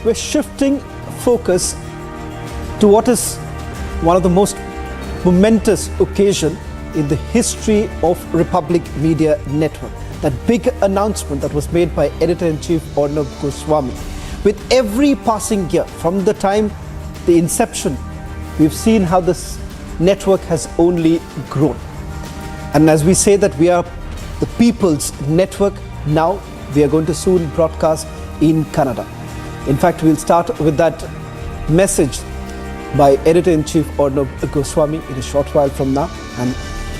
we're shifting focus to what is one of the most momentous occasion in the history of Republic Media Network. That big announcement that was made by Editor-in-Chief Arnab Goswami. With every passing year, from the time the inception, we've seen how this network has only grown. And as we say that we are the people's network, now we are going to soon broadcast in Kannada. In fact, we'll start with that message by Editor-in-Chief Arnab Goswami in a short while from now. And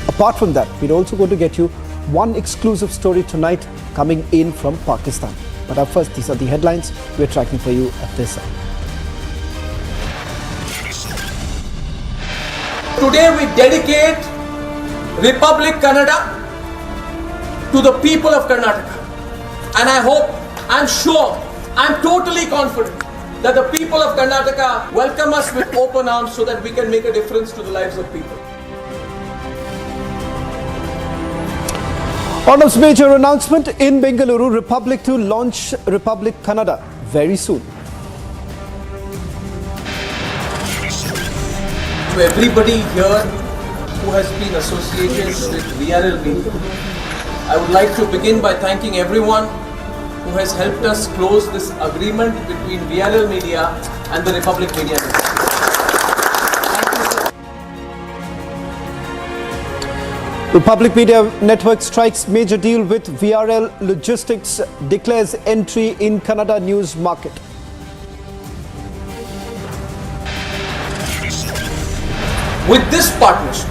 apart from that, we're also going to get you one exclusive story tonight coming in from Pakistan. But up first, these are the headlines we're tracking for you at this hour. Today we dedicate Republic Kannada to the people of Karnataka. And I hope, I'm sure, I'm totally confident that the people of Karnataka welcome us with open arms so that we can make a difference to the lives of people. Arnab's major announcement in Bengaluru, Republic to launch Republic Kannada very soon. To everybody here who has been associated with VRL Media, I would like to begin by thanking everyone who has helped us close this agreement between VRL Media and the Republic Media Network. Republic Media Network strikes major deal with VRL Logistics, declares entry in Kannada news market. With this partnership,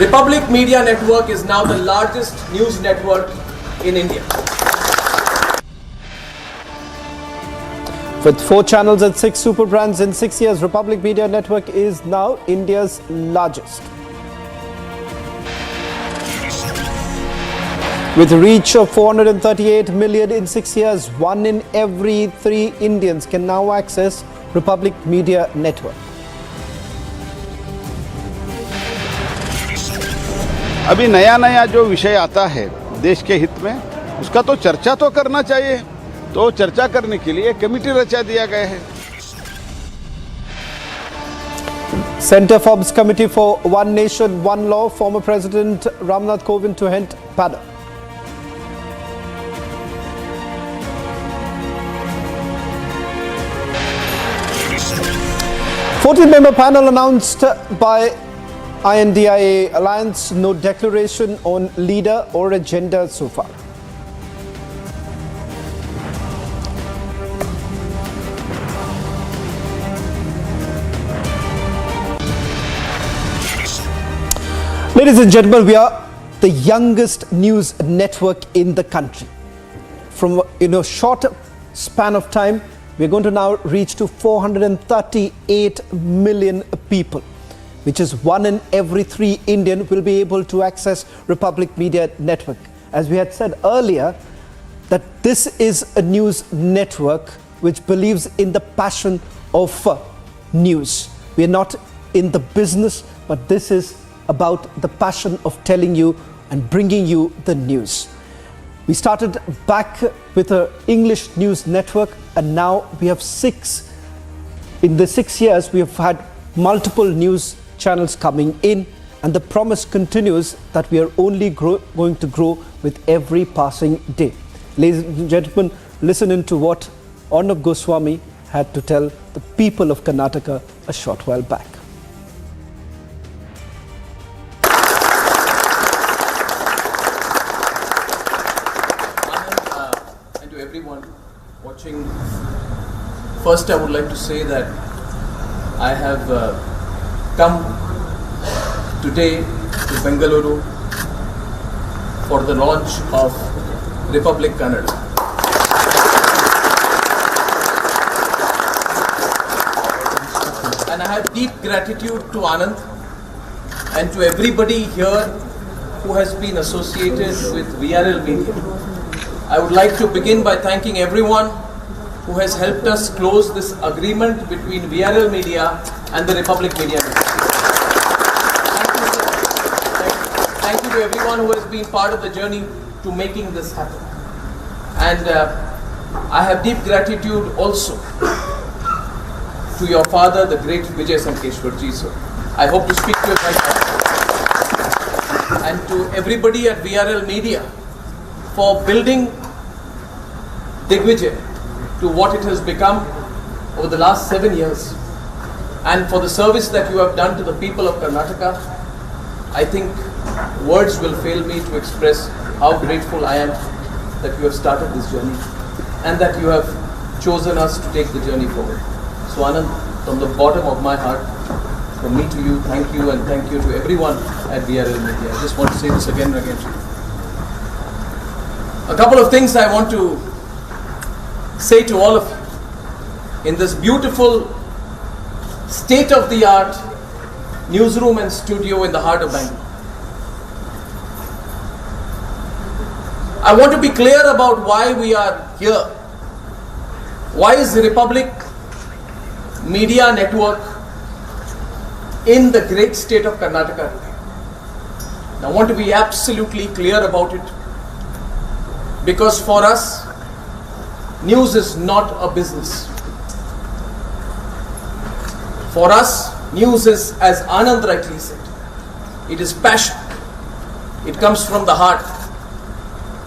Republic Media Network is now the largest news network in India. With 4 channels and 6 super brands in 6 years, Republic Media Network is now India's largest. With a reach of 438 million in 6 years, 1 in every 3 Indians can now access Republic Media Network. अभी नया नया जो विषय आता है देश के हित में, उसका तो चर्चा तो करना चाहिए, तो चर्चा करने के लिए कमेटी रचा दिया गया है. Center Forbes Committee for One Nation, One Law, former President Ramnath Kovind to head panel. A 14-member panel announced by INDIA Alliance, no declaration on leader or agenda so far. Ladies and gentlemen, we are the youngest news network in the country. From a short span of time, we're going to now reach to 438 million people, which is 1 in every 3 Indian will be able to access Republic Media Network. As we had said earlier, that this is a news network which believes in the passion of news. We are not in the business, but this is about the passion of telling you and bringing you the news. We started back with an English news network, and now we have 6. In the 6 years, we have had multiple news channels coming in, and the promise continues that we are only going to grow with every passing day. Ladies and gentlemen, listen into what Arnab Goswami had to tell the people of Karnataka a short while back. And to everyone watching, first I would like to say that I have come today to Bengaluru for the launch of Republic Kannada. And I have deep gratitude to Anand and to everybody here who has been associated with VRL Media. I would like to begin by thanking everyone who has helped us close this agreement between VRL Media and the Republic Media Network. Thank you to everyone who has been part of the journey to making this happen. And I have deep gratitude also to your father, the great Vijay Sankeshwarji, sir. I hope to speak to you right now. And to everybody at VRL Media for building Digvijay to what it has become over the last 7 years, and for the service that you have done to the people of Karnataka. I think words will fail me to express how grateful I am that you have started this journey and that you have chosen us to take the journey forward. So Anand, from the bottom of my heart, from me to you, thank you, and thank you to everyone at VRL Media. I just want to say this again and again to you. A couple of things I want to say to all of you in this beautiful state-of-the-art newsroom and studio in the heart of Bangalore. I want to be clear about why we are here. Why is the Republic Media Network in the great state of Karnataka today? I want to be absolutely clear about it, because for us, news is not a business. For us, news is, as Anand rightly said, it is passion. It comes from the heart.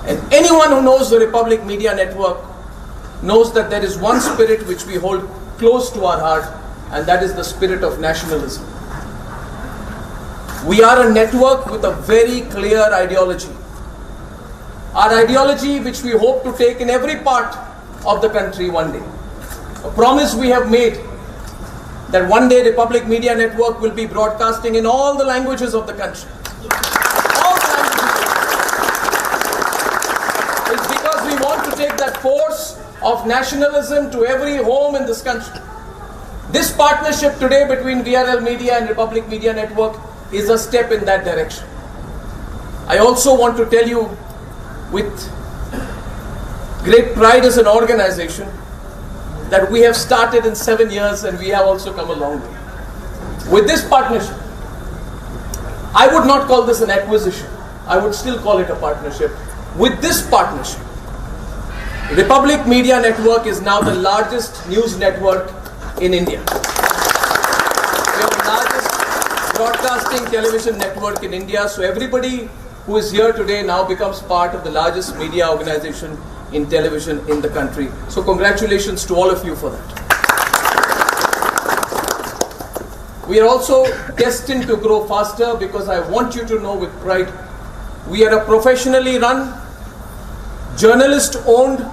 And anyone who knows the Republic Media Network knows that there is one spirit which we hold close to our heart, and that is the spirit of nationalism. We are a network with a very clear ideology. Our ideology which we hope to take in every part of the country one day. A promise we have made that one day Republic Media Network will be broadcasting in all the languages of the country. All the languages. It's because we want to take that force of nationalism to every home in this country. This partnership today between VRL Media and Republic Media Network is a step in that direction. I also want to tell you with great pride as an organization that we have started in 7 years and we have also come a long way. With this partnership, I would not call this an acquisition. I would still call it a partnership. With this partnership, Republic Media Network is now the largest news network in India. We are the largest broadcasting television network in India. So everybody who is here today now becomes part of the largest media organization in television in the country. So congratulations to all of you for that. We are also destined to grow faster, because I want you to know with pride, we are a professionally run, journalist-owned,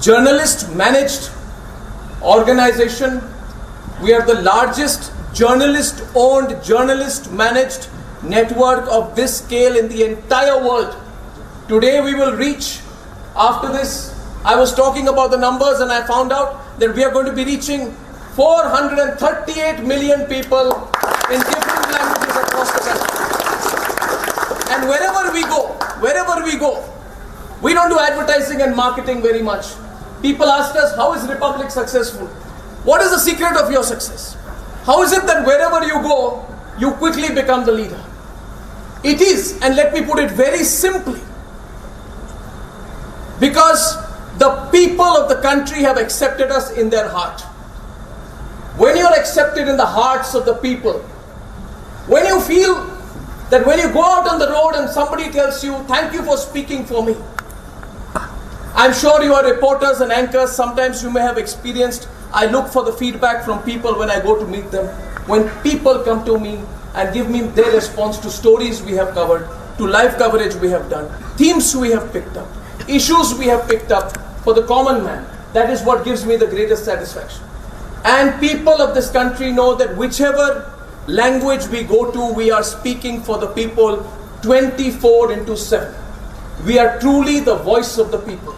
journalist-managed organization. We are the largest journalist-owned, journalist-managed network of this scale in the entire world. Today we will reach, after this, I was talking about the numbers and I found out that we are going to be reaching 438 million people in different languages across the country. And wherever we go, we don't do advertising and marketing very much. People ask us, how is Republic successful? What is the secret of your success? How is it that wherever you go, you quickly become the leader? It is, and let me put it very simply, because the people of the country have accepted us in their heart. When you are accepted in the hearts of the people, when you feel that when you go out on the road and somebody tells you, thank you for speaking for me. I'm sure you are reporters and anchors, sometimes you may have experienced, I look for the feedback from people when I go to meet them. When people come to me and give me their response to stories we have covered, to live coverage we have done, themes we have picked up, issues we have picked up for the common man, that is what gives me the greatest satisfaction. And people of this country know that whichever language we go to, we are speaking for the people 24/7. We are truly the voice of the people.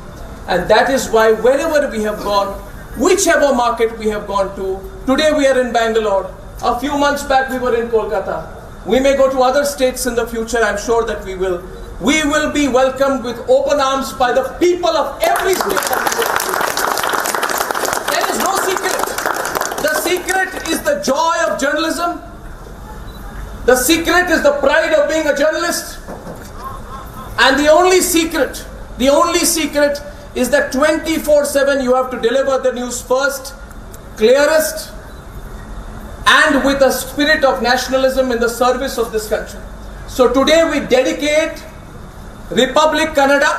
And that is why wherever we have gone, whichever market we have gone to, today we are in Bangalore, a few months back we were in Kolkata, we may go to other states in the future, I'm sure that we will. We will be welcomed with open arms by the people of every state. There is no secret. The secret is the joy of journalism. The secret is the pride of being a journalist. And the only secret is that 24/7 you have to deliver the news first, clearest, and with a spirit of nationalism in the service of this country. So today we dedicate Republic Kannada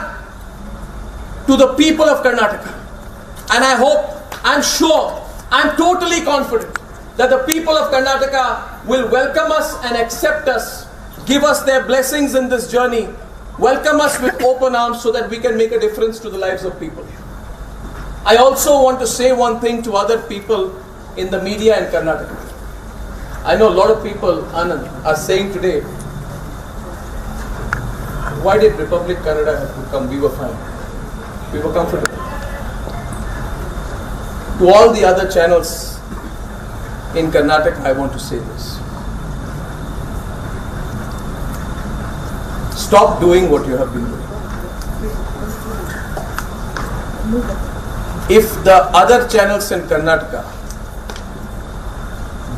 to the people of Karnataka. And I hope, I'm sure, I'm totally confident that the people of Karnataka will welcome us and accept us, give us their blessings in this journey, welcome us with open arms so that we can make a difference to the lives of people. I also want to say one thing to other people in the media in Karnataka. I know a lot of people, Anand, are saying today, why did Republic Kannada have to come? We were fine. We were comfortable. To all the other channels in Karnataka, I want to say this. Stop doing what you have been doing. If the other channels in Karnataka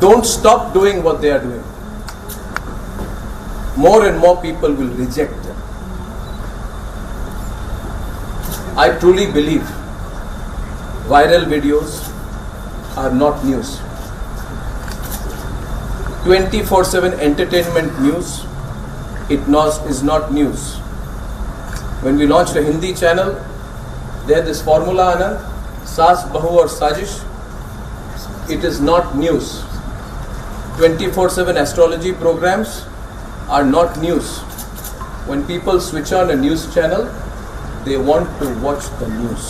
don't stop doing what they are doing, more and more people will reject them. I truly believe viral videos are not news. 24/7 entertainment news, is not news. When we launched a Hindi channel, they had this formula, Anand, Saas, Bahu or Sajish. It is not news. 24/7 astrology programs are not news. When people switch on a news channel, they want to watch the news.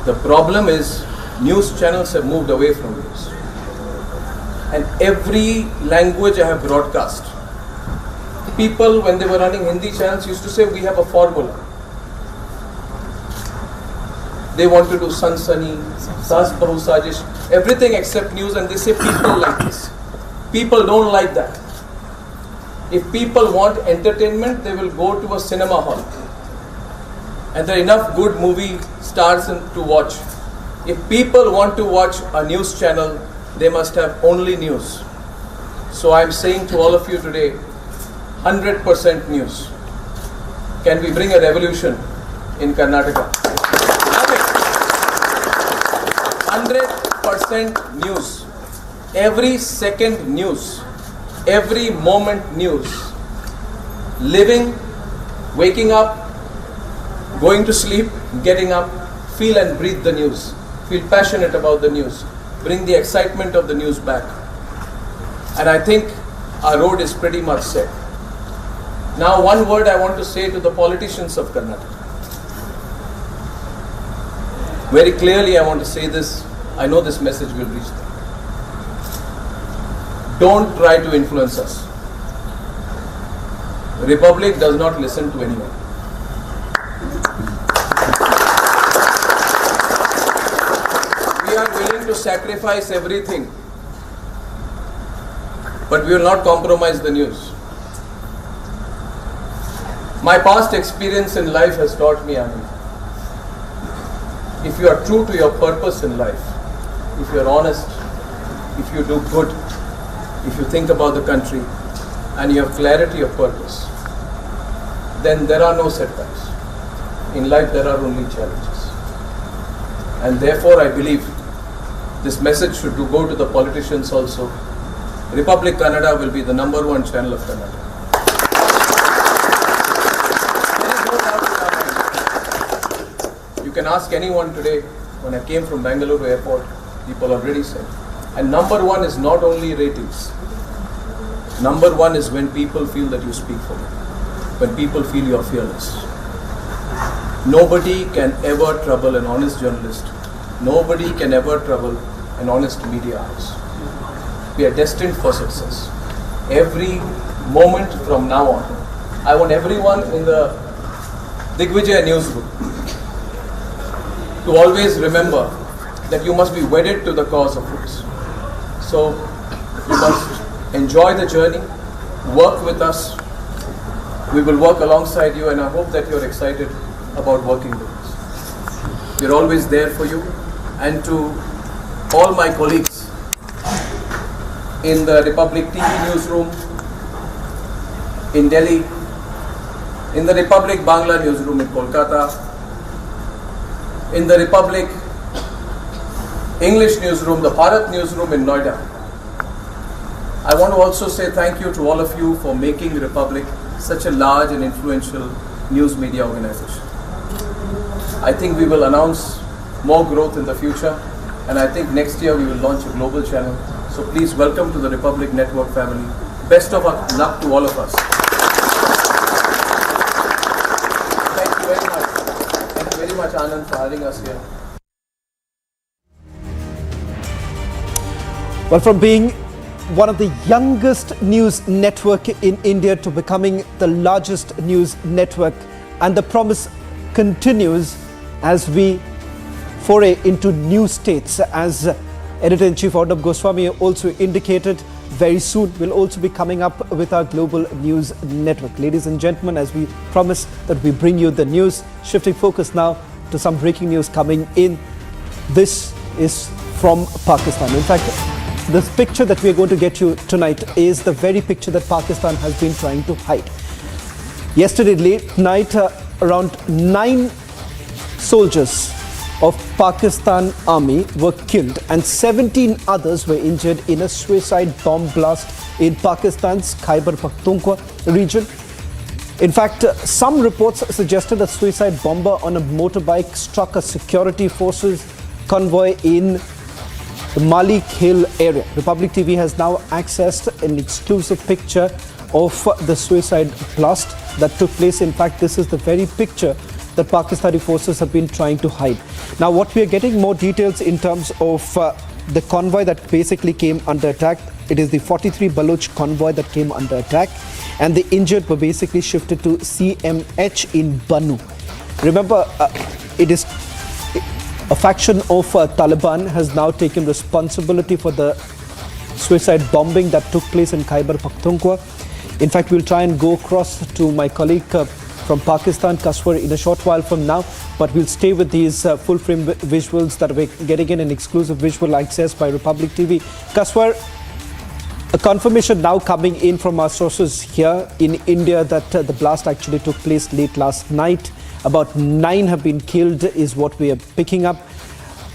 The problem is news channels have moved away from news. And every language I have broadcast, people when they were running Hindi channels used to say we have a formula. They want to do Sansani, Saas Bahu Sajish, everything except news, and they say people like this. People don't like that. If people want entertainment, they will go to a cinema hall. And there are enough good movie stars to watch. If people want to watch a news channel, they must have only news. So I'm saying to all of you today, 100% news. Can we bring a revolution in Karnataka? 100% news. Every second news. Every moment news. Living, waking up, going to sleep, getting up, feel and breathe the news. Feel passionate about the news. Bring the excitement of the news back. And I think our road is pretty much set. Now one word I want to say to the politicians of Karnataka. Very clearly I want to say this. I know this message will reach them. Don't try to influence us. Republic does not listen to anyone. We are willing to sacrifice everything, but we will not compromise the news. My past experience in life has taught me, Anand, if you are true to your purpose in life, if you are honest, if you do good, if you think about the country and you have clarity of purpose, then there are no setbacks. In life there are only challenges. And therefore I believe this message should go to the politicians also. Republic Kannada will be the #1 channel of Kannada. You can ask anyone today. When I came from Bangalore airport, people already said. And #1 is not only ratings. #1 is when people feel that you speak for them. When people feel you are fearless. Nobody can ever trouble an honest journalist. Nobody can ever trouble an honest media house. We are destined for success. Every moment from now on, I want everyone in the Digvijay newsroom to always remember that you must be wedded to the cause of this. So you must enjoy the journey, work with us. We will work alongside you, and I hope that you're excited about working with us. We're always there for you. And to all my colleagues in the Republic TV newsroom in Delhi, in the Republic Bangla newsroom in Kolkata, in the Republic English newsroom, the Bharat newsroom in Noida. I want to also say thank you to all of you for making Republic such a large and influential news media organization. I think we will announce more growth in the future, and I think next year we will launch a global channel. So please welcome to the Republic Network family. Best of luck to all of us. Thank you very much. Thank you very much, Anand, for having us here. Well, from being one of the youngest news network in India to becoming the largest news network, and the promise continues as we foray into new states. As Editor-in-Chief Arnab Goswami also indicated, very soon we'll also be coming up with our global news network. Ladies and gentlemen, as we promise that we bring you the news, shifting focus now to some breaking news coming in. This is from Pakistan. In fact, this picture that we are going to get you tonight is the very picture that Pakistan has been trying to hide. Yesterday late night, around 9 soldiers of Pakistan Army were killed and 17 others were injured in a suicide bomb blast in Pakistan's Khyber Pakhtunkhwa region. In fact, some reports suggested a suicide bomber on a motorbike struck a security forces convoy in the Malik Hill area. Republic TV has now accessed an exclusive picture of the suicide blast that took place. In fact, this is the very picture that Pakistani forces have been trying to hide. Now, what we are getting more details in terms of the convoy that basically came under attack. It is the 43 Baloch convoy that came under attack, and the injured were basically shifted to CMH in Bannu. Remember, it is a faction of Taliban has now taken responsibility for the suicide bombing that took place in Khyber Pakhtunkhwa. In fact, we'll try and go across to my colleague from Pakistan, Kaswar, in a short while from now, but we'll stay with these full-frame visuals that we're getting in an exclusive visual access by Republic TV. Kaswar, a confirmation now coming in from our sources here in India that the blast actually took place late last night. About 9 have been killed is what we are picking up.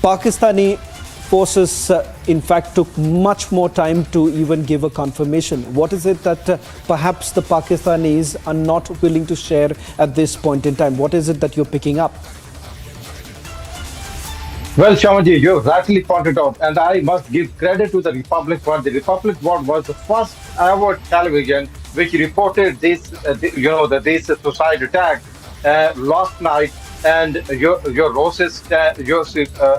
Pakistani forces, in fact, took much more time to even give a confirmation. What is it that perhaps the Pakistanis are not willing to share at this point in time? What is it that you're picking up? Well, Shamaji, you rightly pointed out, and I must give credit to the Republic One. The Republic One was the first ever television which reported this, this suicide attack last night. And your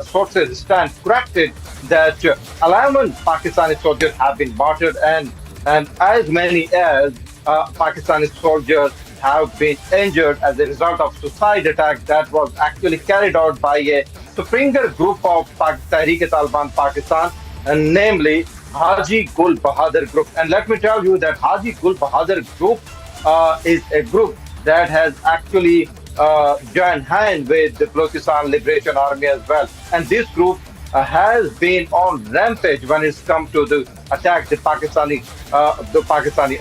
sources stand corrected that 11 Pakistani soldiers have been martyred, and as many as Pakistani soldiers have been injured as a result of suicide attack that was actually carried out by a Springer group of Tehreek-e-Taliban Pakistan, and namely Haji Gul Bahadur group. And let me tell you that Haji Gul Bahadur group is a group that has actually joined hand with the Balochistan Liberation Army as well. And this group has been on rampage when it's come to the attack the Pakistani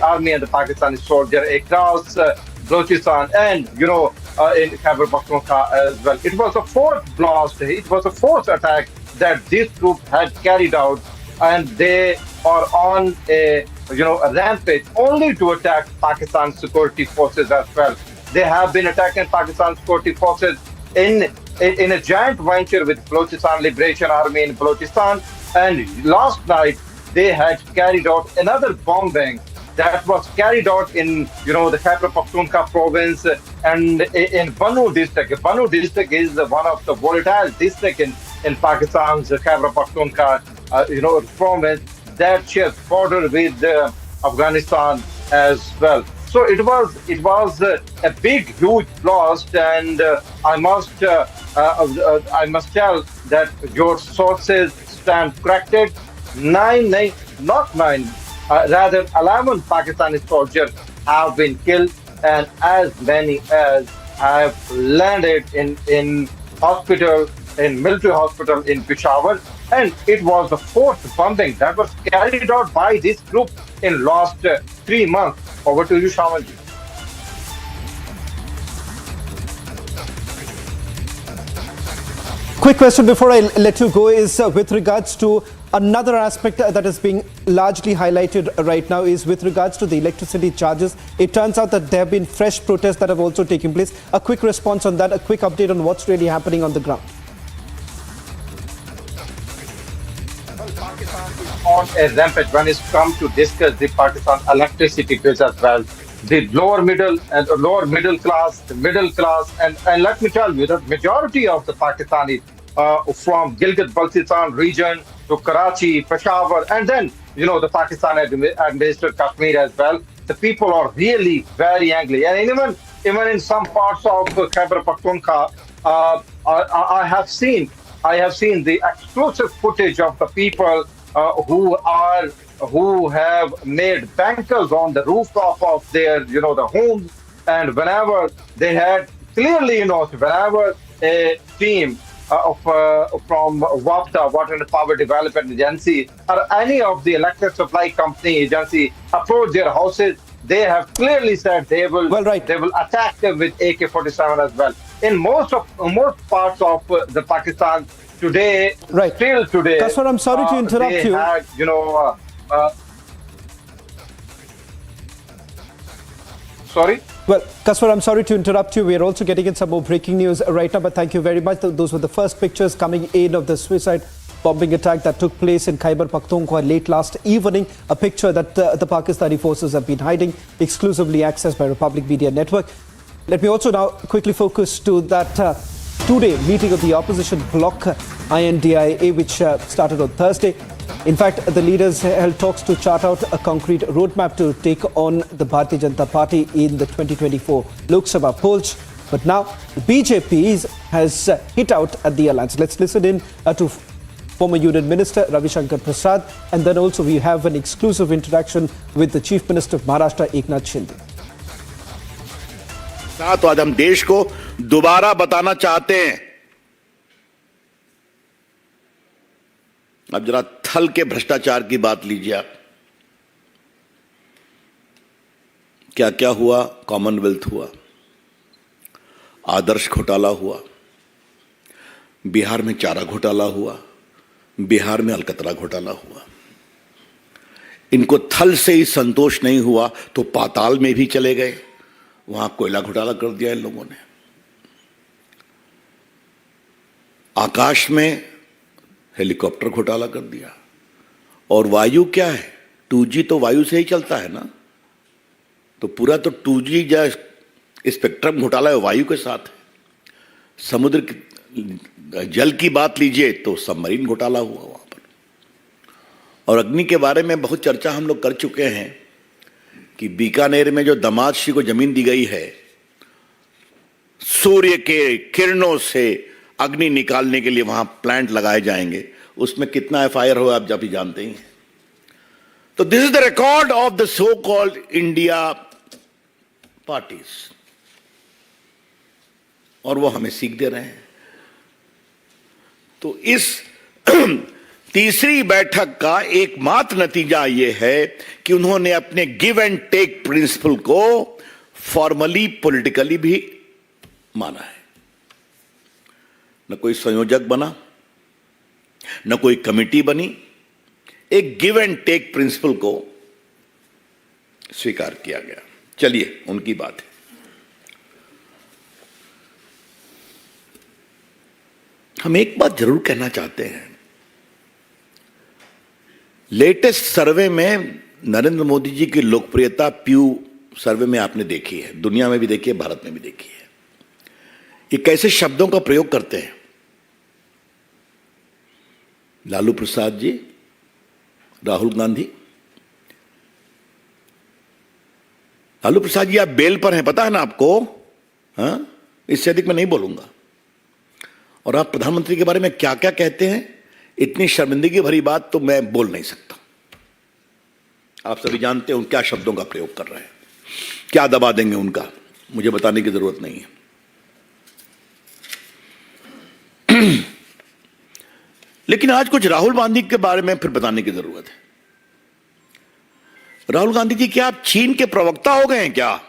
army and the Pakistani soldier across Balochistan and in Khyber Pakhtunkhwa as well. It was the fourth blast. It was the fourth attack that this group had carried out, and they are on a rampage only to attack Pakistan security forces as well. They have been attacking Pakistan security forces in a joint venture with Balochistan Liberation Army in Balochistan. And last night they had carried out another bombing that was carried out in the Khyber Pakhtunkhwa province and in Bannu district. Bannu district is one of the volatile districts in Pakistan's Khyber Pakhtunkhwa province that shares border with Afghanistan as well. So it was a big, huge blast, and I must tell that your sources stand corrected. Rather 11 Pakistani soldiers have been killed, and as many as have landed in hospital, in military hospital in Peshawar. And it was the fourth bombing that was carried out by this group in last 3 months. Over to you, Shamanji. quick question before I let you go is with regards to another aspect that is being largely highlighted right now is with regards to the electricity charges. It turns out that there have been fresh protests that have also taken place. A quick response on that, a quick update on what's really happening on the ground. On a rampage when it's come to discuss the Pakistan electricity bills as well. The lower middle and lower middle class, the middle class, and let me tell you, the majority of the Pakistanis from Gilgit-Baltistan region to Karachi, Peshawar, and then the Pakistan administered Kashmir as well. The people are really very angry, and even in some parts of Khyber Pakhtunkhwa, I have seen the exclusive footage of the people who have made bankers on the rooftop of their the homes, and whenever they had clearly whenever a team from WAPTA, Water and Power Development Agency, or any of the electric supply company agency approach their houses, they have clearly said they will they will attack them with AK-47 as well. In most parts of the Pakistan today, still today. Kaswar, I'm sorry to interrupt they you. Had, sorry? Well, Kaswar, I'm sorry to interrupt you. We are also getting in some more breaking news right now, but thank you very much. Those were the first pictures coming in of the suicide bombing attack that took place in Khyber Pakhtunkhwa late last evening. A picture that the Pakistani forces have been hiding, exclusively accessed by Republic Media Network. Let me also now quickly focus to that two-day meeting of the opposition bloc INDIA, which started on Thursday. In fact, the leaders held talks to chart out a concrete roadmap to take on the Bharatiya Janata Party in the 2024 Lok Sabha polls. But now the BJP has hit out at the alliance. Let's listen in to former Union Minister Ravi Shankar Prasad, and then also we have an exclusive interaction with the Chief Minister of Maharashtra, Eknath Shinde. तो आज हम देश को दोबारा बताना चाहते हैं। अब जरा थल के भ्रष्टाचार की बात लीजिए आप। क्या क्या हुआ? कॉमनवेल्थ हुआ, आदर्श घोटाला हुआ, बिहार में चारा घोटाला हुआ, बिहार में अलकतरा घोटाला हुआ। इनको थल से ही संतोष नहीं हुआ तो पाताल में भी चले गए, वहां कोयला घोटाला कर दिया इन लोगों ने। आकाश में हेलीकॉप्टर घोटाला कर दिया, और वायु क्या है? 2G तो वायु से ही चलता है ना, तो पूरा तो 2G या स्पेक्ट्रम घोटाला वायु के साथ है। समुद्र की जल की बात लीजिए तो सबमरीन घोटाला हुआ वहां पर। और अग्नि के बारे में बहुत चर्चा हम लोग कर चुके हैं कि बीकानेर में जो दामाद श्री को जमीन दी गई है, सूर्य के किरणों से अग्नि निकालने के लिए वहां प्लांट लगाए जाएंगे, उसमें कितना एफआईआर हो आप जब ही जानते ही हैं। तो this is the record of the so called India parties, और वो हमें सीख दे रहे हैं। तो इस तीसरी बैठक का एकमात्र नतीजा यह है कि उन्होंने अपने गिव एंड टेक प्रिंसिपल को फॉर्मली पॉलिटिकली भी माना है। न कोई संयोजक बना, न कोई कमेटी बनी, एक गिव एंड टेक प्रिंसिपल को स्वीकार किया गया। चलिए उनकी बात है। हम एक बात जरूर कहना चाहते हैं, लेटेस्ट सर्वे में नरेंद्र मोदी जी की लोकप्रियता प्यू सर्वे में आपने देखी है, दुनिया में भी देखी है, भारत में भी देखी है। ये कैसे शब्दों का प्रयोग करते हैं। लालू प्रसाद जी, राहुल गांधी। लालू प्रसाद जी आप बेल पर हैं, पता है ना आपको? हाँ, इससे अधिक मैं नहीं बोलूंगा। और आप प्रधानमंत्री के बारे में क्या क्या कहते हैं, इतनी शर्मिंदगी भरी बात तो मैं बोल नहीं सकता। आप सभी जानते हैं क्या शब्दों का प्रयोग कर रहे हैं, क्या दबा देंगे उनका, मुझे बताने की जरूरत नहीं है। लेकिन आज कुछ राहुल गांधी के बारे में फिर बताने की जरूरत है। राहुल गांधी जी, क्या आप चीन के प्रवक्ता हो गए हैं क्या?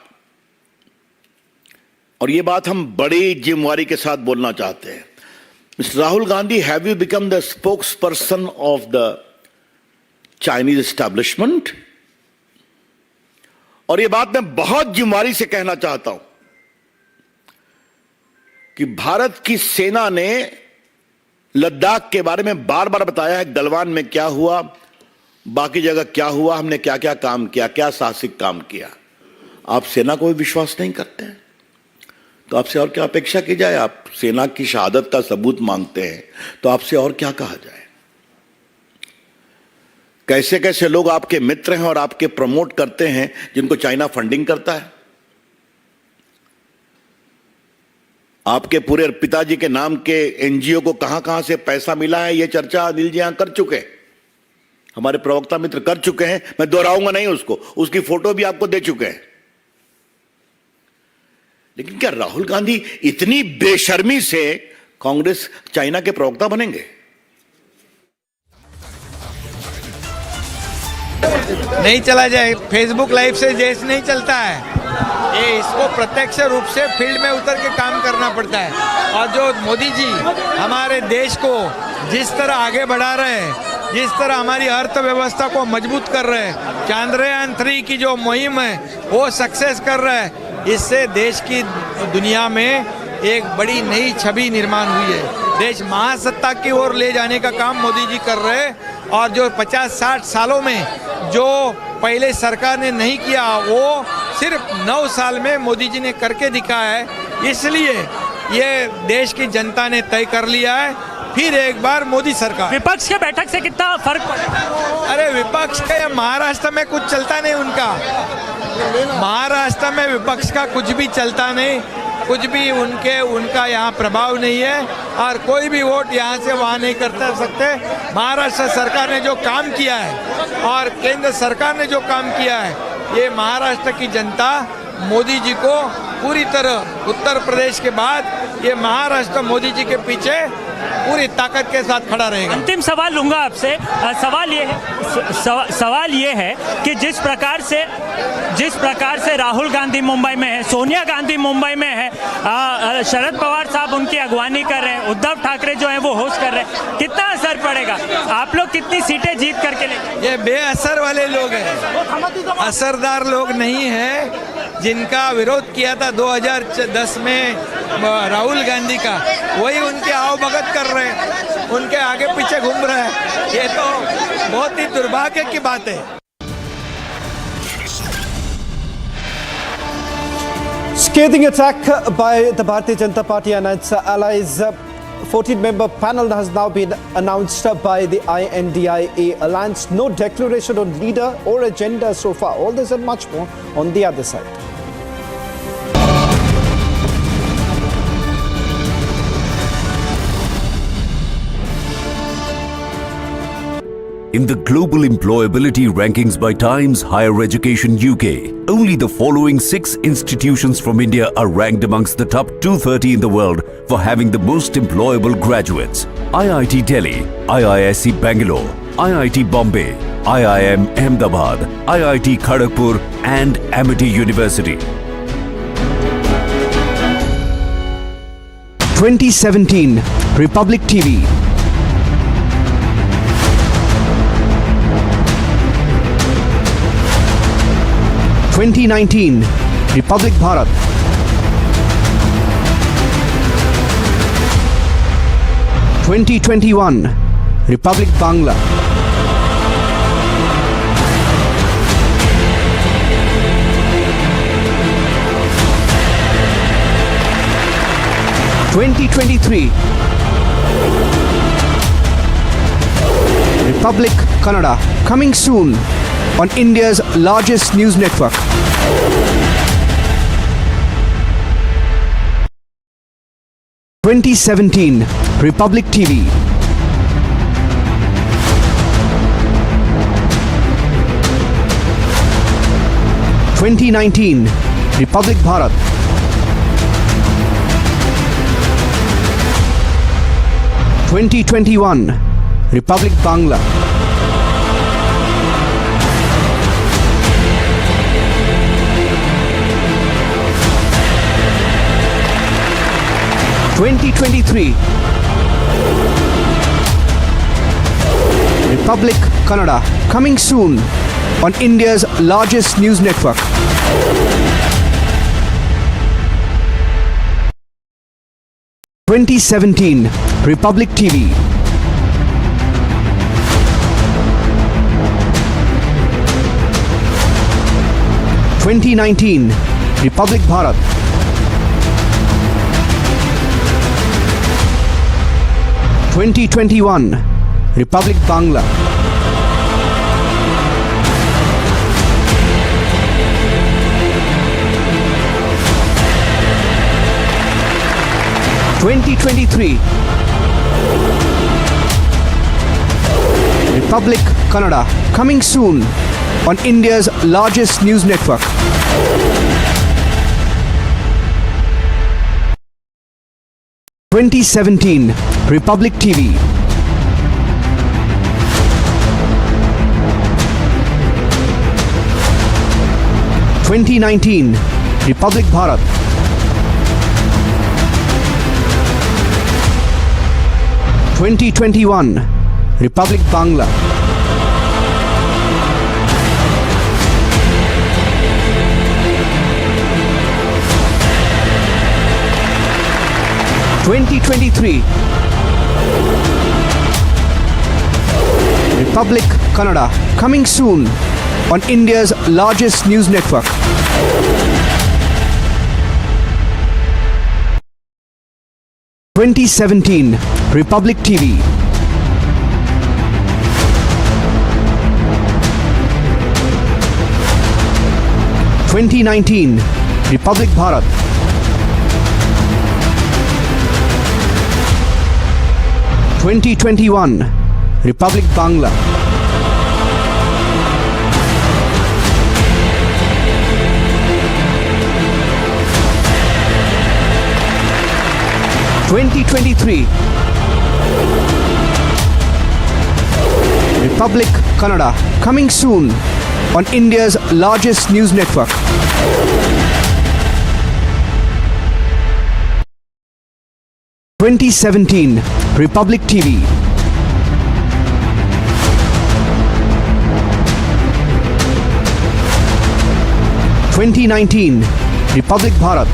और यह बात हम बड़ी जिम्मेवारी के साथ बोलना चाहते हैं। Mr. Rahul Gandhi, have you become the spokesperson of the Chinese establishment? और ये बात मैं बहुत जिम्मेदारी से कहना चाहता हूं कि भारत की सेना ने लद्दाख के बारे में बार बार बताया है, गलवान में क्या हुआ, बाकी जगह क्या हुआ, हमने क्या क्या काम किया, क्या साहसिक काम किया। आप सेना को भी विश्वास नहीं करते हैं तो आपसे और क्या अपेक्षा की जाए। आप सेना की शहादत का सबूत मांगते हैं तो आपसे और क्या कहा जाए। कैसे कैसे लोग आपके मित्र हैं और आपके प्रमोट करते हैं जिनको चाइना फंडिंग करता है। आपके पूरे पिताजी के नाम के एनजीओ को कहां कहां से पैसा मिला है, यह चर्चा अनिल जी यहां कर चुके हैं, हमारे प्रवक्ता मित्र कर चुके हैं, मैं दोहराऊंगा नहीं उसको, उसकी फोटो भी आपको दे चुके हैं। लेकिन क्या राहुल गांधी इतनी बेशर्मी से कांग्रेस चाइना के प्रवक्ता बनेंगे? नहीं चला जाए, फेसबुक लाइव से देश नहीं चलता है। ये इसको प्रत्यक्ष रूप से फील्ड में उतर के काम करना पड़ता है। और जो मोदी जी हमारे देश को जिस तरह आगे बढ़ा रहे हैं, जिस तरह हमारी अर्थव्यवस्था को मजबूत कर रहे हैं, चांद्रयान 3 की जो मुहिम है वो सक्सेस कर रहा है, इससे देश की दुनिया में एक बड़ी नई छवि निर्माण हुई है। देश महासत्ता की ओर ले जाने का काम मोदी जी कर रहे हैं। और जो 50-60 सालों में जो पहले सरकार ने नहीं किया वो सिर्फ 9 साल में मोदी जी ने करके दिखाया है। इसलिए ये देश की जनता ने तय कर लिया है फिर एक बार मोदी सरकार। विपक्ष के बैठक से कितना फर्क पड़ेगा? अरे विपक्ष का महाराष्ट्र में कुछ चलता नहीं उनका, महाराष्ट्र में विपक्ष का कुछ भी चलता नहीं, कुछ भी उनका यहाँ प्रभाव नहीं है और कोई भी वोट यहाँ से वहाँ नहीं कर सकते। महाराष्ट्र सरकार ने जो काम किया है और केंद्र सरकार ने जो काम किया है, ये महाराष्ट्र की जनता मोदी जी को पूरी तरह, उत्तर प्रदेश के बाद ये महाराष्ट्र मोदी जी के पीछे पूरी ताकत के साथ खड़ा रहेगा। अंतिम सवाल लूंगा आपसे। सवाल ये है कि जिस प्रकार से राहुल गांधी मुंबई में है, सोनिया गांधी मुंबई में है, शरद पवार साहब उनकी अगवानी कर रहे हैं, उद्धव ठाकरे जो है वो होस्ट कर रहे हैं, कितना असर पड़ेगा? आप लोग कितनी सीटें जीत करके लेंगे? ये बेअसर वाले लोग हैं, असरदार लोग नहीं हैं। जिनका विरोध किया था 2010 में राहुल गांधी का, वही उनके आवभगत कर रहे हैं, उनके आगे पीछे घूम रहे हैं। ये तो बहुत ही दुर्भाग्य की बात है। Scathing attack by the Bharatiya Janata Party and its allies. 14-member panel has now been announced by the INDIA alliance. No declaration on leader or agenda so far. All this and much more on the other side. In the global employability rankings by Times Higher Education UK, only the following 6 institutions from India are ranked amongst the top 230 in the world for having the most employable graduates. IIT Delhi, IISc Bangalore, IIT Bombay, IIM Ahmedabad, IIT Kharagpur and Amity University. 2017 Republic TV. 2019 Republic Bharat. 2021 Republic Bangla. 2023 Republic Kannada, coming soon on India's largest news network. (2017) Republic TV. 2019 Republic Bharat. 2021 Republic Bangla. 2023 Republic Kannada, coming soon on India's largest news network. (2017) Republic TV. (2019) Republic Bharat. (2021) Republic Bangla. (2023) Republic Kannada, coming soon on India's largest news network. (2017) Republic TV. (2019) Republic Bharat. (2021) Republic Bangla. (2023) Republic Kannada, coming soon on India's largest news network. (2017) Republic TV. (2019) Republic Bharat. (2021) Republic Bangla. (2023) Republic Kannada, coming soon on India's largest news network. (2017) Republic TV. (2019) Republic Bharat.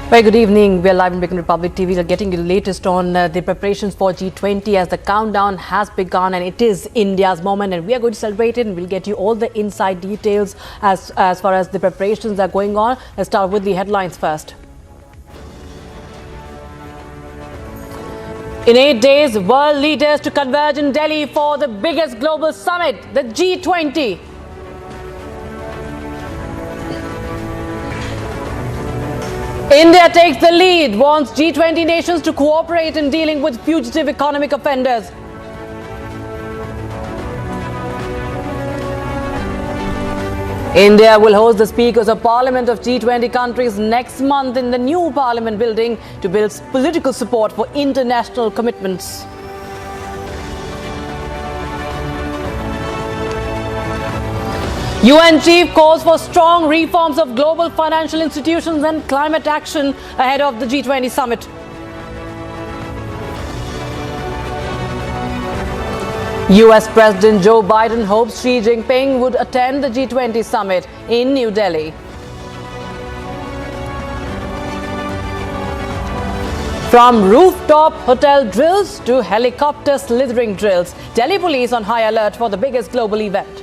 Very good evening. We are live in Beacon Republic TV. We are getting you the latest on the preparations for G20 as the countdown has begun, and it is India's moment, and we are going to celebrate it, and we'll get you all the inside details as far as the preparations are going on. Let's start with the headlines first. In 8 days, world leaders to converge in Delhi for the biggest global summit, the G20. India takes the lead, wants G20 nations to cooperate in dealing with fugitive economic offenders. India will host the speakers of parliament of G20 countries next month in the new parliament building to build political support for international commitments. UN chief calls for strong reforms of global financial institutions and climate action ahead of the G20 summit. US President Joe Biden hopes Xi Jinping would attend the G20 summit in New Delhi. From rooftop hotel drills to helicopter slithering drills, Delhi police on high alert for the biggest global event.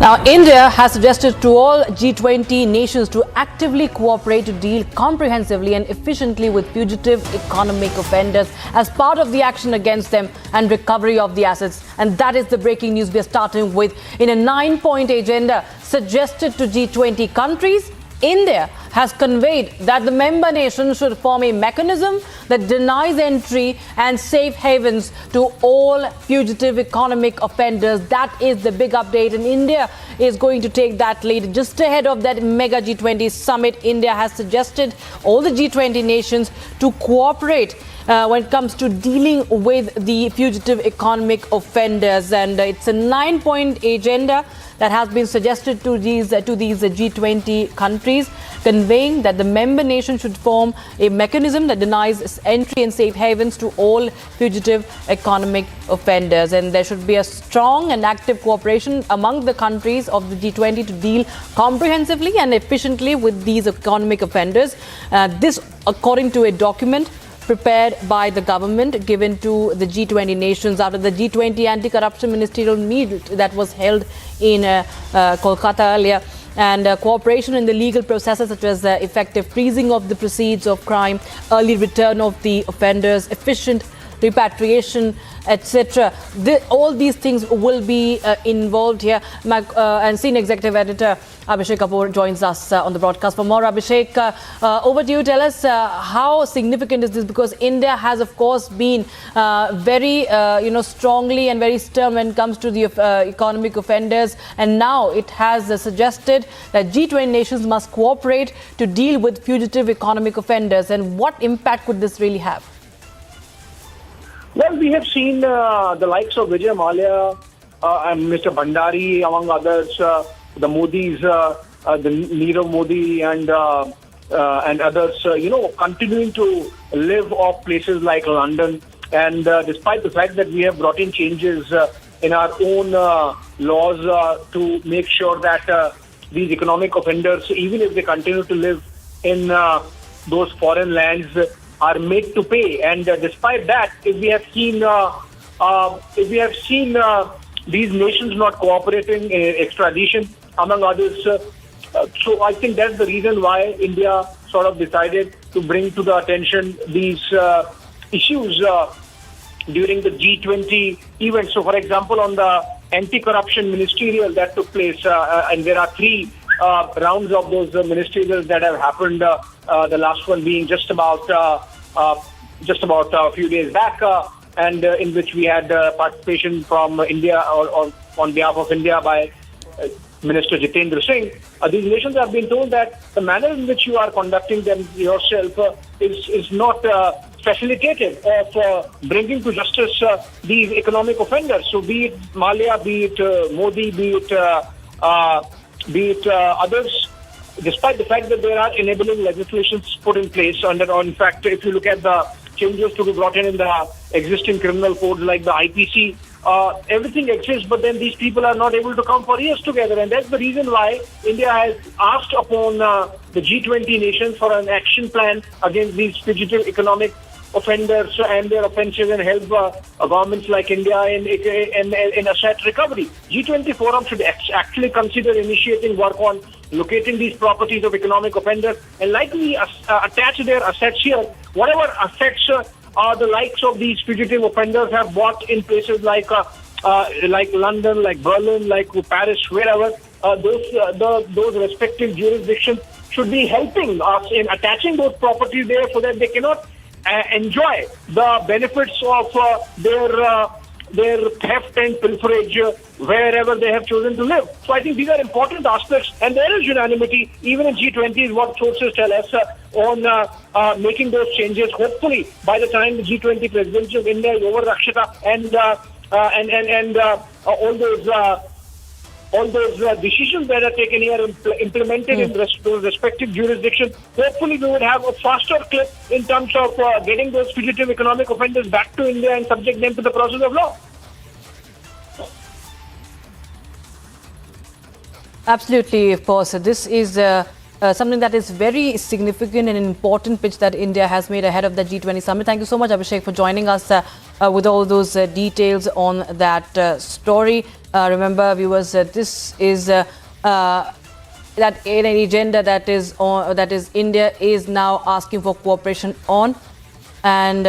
Now, India has suggested to all G20 nations to actively cooperate to deal comprehensively and efficiently with fugitive economic offenders as part of the action against them and recovery of the assets. And that is the breaking news we are starting with. In a 9-point agenda suggested to G20 countries, India has conveyed that the member nations should form a mechanism that denies entry and safe havens to all fugitive economic offenders. That is the big update, and India is going to take that lead. Just ahead of that mega G20 summit, India has suggested all the G20 nations to cooperate when it comes to dealing with the fugitive economic offenders, and it's a 9-point agenda that has been suggested to these G20 countries, conveying that the member nation should form a mechanism that denies entry and safe havens to all fugitive economic offenders, and there should be a strong and active cooperation among the countries of the G20 to deal comprehensively and efficiently with these economic offenders. This, according to a document prepared by the government, given to the G20 nations after the G20 anti-corruption ministerial meet that was held in Kolkata earlier. And cooperation in the legal processes such as effective freezing of the proceeds of crime, early return of the offenders, efficient repatriation, etc. All these things will be involved here. And Senior Executive Editor Abhishek Kapoor joins us on the broadcast. For more, Abhishek, over to you. Tell us how significant is this, because India has, of course, been very strongly and very stern when it comes to the economic offenders, and now it has suggested that G20 nations must cooperate to deal with fugitive economic offenders. And what impact could this really have? Well, we have seen the likes of Vijay Mallya and Mr. Bhandari, among others, the Modis, the Nirav Modi and others, continuing to live off places like London. And despite the fact that we have brought in changes in our own laws to make sure that these economic offenders, even if they continue to live in those foreign lands, are made to pay. And despite that, if we have seen these nations not cooperating in extradition, among others, so I think that's the reason why India sort of decided to bring to the attention these issues during the G20 event. So, for example, on the anti-corruption ministerial that took place, and there are 3 rounds of those ministerials that have happened. The last one being just about a few days back, and in which we had participation from India or on behalf of India by Minister Jitendra Singh. These nations have been told that the manner in which you are conducting them yourself is not facilitative of bringing to justice these economic offenders. So be it Mallya, be it Modi, be it others, despite the fact that there are enabling legislations put in place in fact, if you look at the changes to be brought in the existing criminal codes like the IPC, everything exists, but then these people are not able to come for years together. And that's the reason why India has asked upon the G20 nations for an action plan against these fugitive economic offenders and their offences, and help governments like India in asset recovery. G20 forum should actually consider initiating work on locating these properties of economic offenders and likely attach their assets here. Whatever assets the likes of these fugitive offenders have bought in places like London, like Berlin, like Paris, wherever, those respective jurisdictions should be helping us in attaching those properties there so that they cannot enjoy the benefits of their theft and pilferage wherever they have chosen to live. So I think these are important aspects, and there is unanimity, even in G20, is what sources tell us, on making those changes. Hopefully, by the time the G20 presidency of India is over, Rakshita, and all those decisions that are taken here implemented in those respective jurisdictions, hopefully we would have a faster clip in terms of getting those fugitive economic offenders back to India and subject them to the process of law. Absolutely, of course. This is something that is very significant and an important pitch that India has made ahead of the G20 summit. Thank you so much, Abhishek, for joining us with all those details on that story. Remember, viewers, this is that an agenda that is India is now asking for cooperation on, and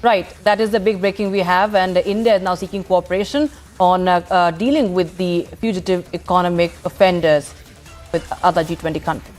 Right, that is the big breaking we have, and India is now seeking cooperation on dealing with the fugitive economic offenders with other G20 countries.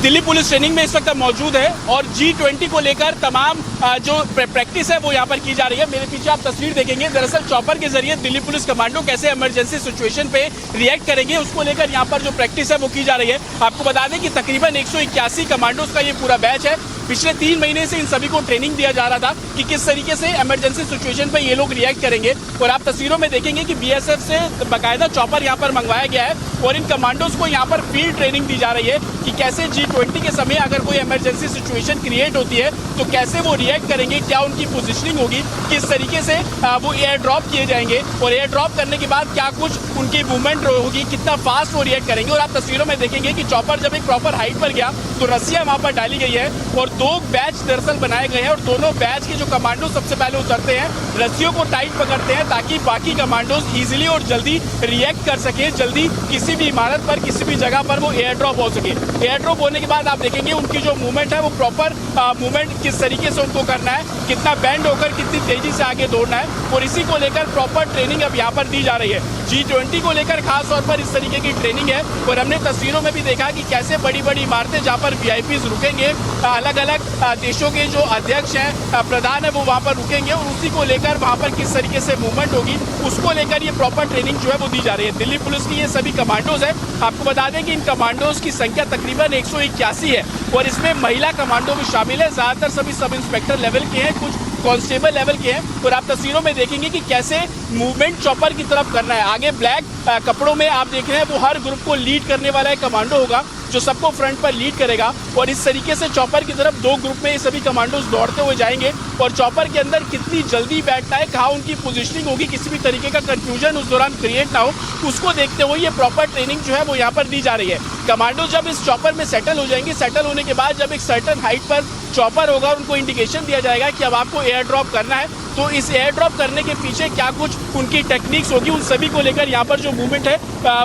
Delhi police training में इस वक्त मौजूद है और G20 को लेकर तमाम जो प्रैक्टिस है वो यहाँ पर की जा रही है। मेरे पीछे आप तस्वीर देखेंगे, दरअसल चॉपर के जरिए दिल्ली पुलिस कमांडो कैसे इमरजेंसी सिचुएशन पे रिएक्ट करेंगे उसको लेकर यहाँ पर जो प्रैक्टिस है वो की जा रही है। आपको बता दें कि तकरीबन 181 कमांडोज का ये पूरा बैच है। पिछले 3 महीने से इन सभी को ट्रेनिंग दिया जा रहा था कि किस तरीके से इमरजेंसी सिचुएशन पे ये लोग रिएक्ट करेंगे और आप तस्वीरों में देखेंगे कि बीएसएफ से बाकायदा चॉपर यहाँ पर मंगवाया गया है और इन कमांडोज को यहाँ पर फील्ड ट्रेनिंग दी जा रही है कि कैसे G20 के समय अगर कोई इमरजेंसी सिचुएशन क्रिएट होती है तो कैसे वो रिएक्ट करेंगे, क्या उनकी पोजीशनिंग होगी, किस तरीके से वो एयर ड्रॉप किए जाएंगे और एयर ड्रॉप करने के बाद क्या कुछ उनकी मूवमेंट होगी, कितना फास्ट वो रिएक्ट करेंगे। और आप तस्वीरों में देखेंगे कि चॉपर जब एक प्रॉपर हाइट पर गया तो रस्सियां वहां पर डाली गई है और 2 बैच दरअसल बनाए गए हैं और दोनों बैच के जो कमांडो सबसे पहले उतरते हैं, रस्सियों को टाइट पकड़ते हैं ताकि बाकी कमांडोज इजीली और जल्दी रिएक्ट कर सके, जल्दी किसी भी इमारत पर किसी भी जगह पर वो एयर ड्रॉप हो सके। एयर ड्रॉप होने के बाद आप देखेंगे उनकी जो मूवमेंट है वो प्रॉपर मूवमेंट किस तरीके से उनको करना है, कितना बैंड होकर कितनी तेजी से आगे दौड़ना है और इसी को लेकर प्रॉपर ट्रेनिंग अब यहाँ पर दी जा रही है। G20 को लेकर खास तौर पर इस तरीके की ट्रेनिंग है और हमने तस्वीरों में भी देखा कि कैसे बड़ी बड़ी इमारतें जहाँ पर VIPs रुकेंगे, अलग अलग देशों के जो अध्यक्ष हैं, प्रधान है, वो वहाँ पर रुकेंगे और उसी को लेकर वहाँ पर किस तरीके से मूवमेंट होगी उसको लेकर ये प्रॉपर ट्रेनिंग जो है वो दी जा रही है। दिल्ली पुलिस की ये सभी कमांडोज है। आपको बता दें कि इन कमांडोज की संख्या तकरीबन 181 है और इसमें महिला कमांडो भी शामिल है। ज्यादातर सभी सब इंस्पेक्टर लेवल के हैं, कुछ कांस्टेबल लेवल के हैं और आप तस्वीरों में देखेंगे कि कैसे मूवमेंट चॉपर की तरफ करना है। आगे ब्लैक कपड़ों में आप देख रहे हैं वो हर ग्रुप को लीड करने वाला एक कमांडो होगा जो सबको फ्रंट पर लीड करेगा और इस तरीके से चॉपर की तरफ 2 ग्रुप में ये सभी कमांडोज दौड़ते हुए जाएंगे और चॉपर के अंदर कितनी जल्दी बैठना है, कहाँ उनकी पोजीशनिंग होगी, किसी भी तरीके का कंफ्यूजन उस दौरान क्रिएट ना हो, उसको देखते हुए ये प्रॉपर ट्रेनिंग जो है वो यहाँ पर दी जा रही है। कमांडो जब इस चॉपर में सेटल हो जाएंगे, सेटल होने के बाद जब एक सर्टन हाइट पर चॉपर होगा उनको इंडिकेशन दिया जाएगा कि अब आपको एयर ड्रॉप करना है, तो इस एयर ड्रॉप करने के पीछे क्या कुछ उनकी टेक्निक्स होगी उन सभी को लेकर यहाँ पर जो मूवमेंट है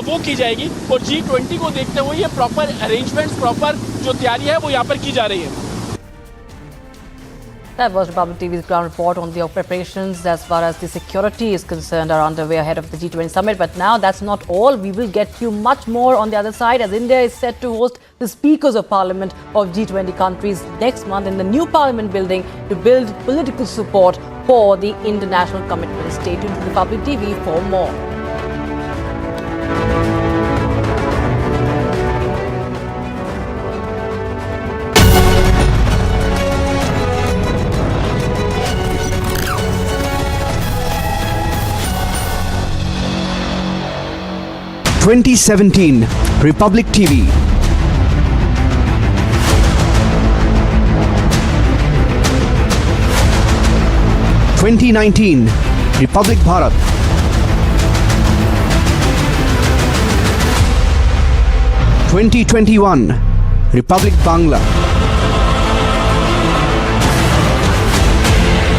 वो की जाएगी और G20 को देखते हुए ये प्रॉपर अरेंजमेंट्स, प्रॉपर जो तैयारी है वो यहाँ पर की जा रही है। That was Republic TV's ground report on the preparations as far as the security is concerned are underway ahead of the G20 summit. But now that's not all. We will get you much more on the other side as India is set to host the speakers of parliament of G20 countries next month in the new parliament building to build political support for the international commitment. Stay tuned to Republic TV for more. (2017) Republic TV. (2019) Republic Bharat. 2021 Republic Bangla.